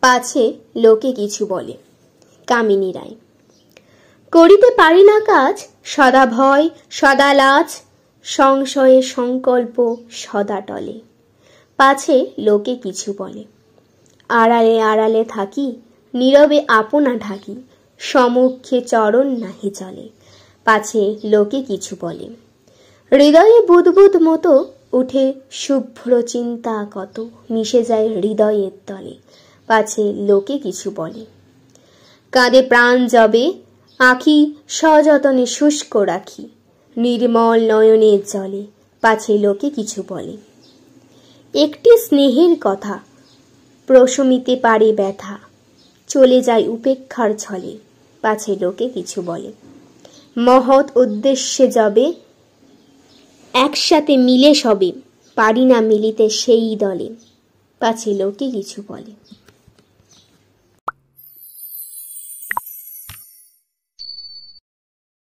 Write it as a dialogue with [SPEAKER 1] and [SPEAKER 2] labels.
[SPEAKER 1] পাছে লোকে কিছু বলে। কামিনী রায়। করিতে পারি না কাজ, সদা ভয় সদা লাজ, সংশয়ে সংকল্প সদা টলে, পাছে লোকে কিছু বলে। আড়ালে আড়ালে থাকি, নীরবে আপনা ঢাকি, সমুখে চরণ নাহি চলে, পাছে লোকে কিছু বলে। হৃদয়ে বুদবুদ মতো উঠে শুভ্র চিন্তা কত, মিশে যায় হৃদয়ের তলে, পাছে লোকে কিছু বলে। কাঁধে প্রাণ জবে, আঁখি সযতনে শুষ্ক রাখি, নির্মল নয়নের জলে, পাছে লোকে কিছু বলে। একটি স্নেহের কথা প্রশমিতে পারে ব্যথা, চলে যায় উপেক্ষার ছলে, পাছে লোকে কিছু বলে। মহৎ উদ্দেশ্যে যবে একসাথে মিলে সবে, পারি না মিলিতে সেই দলে, পাছে লোকে কিছু বলে।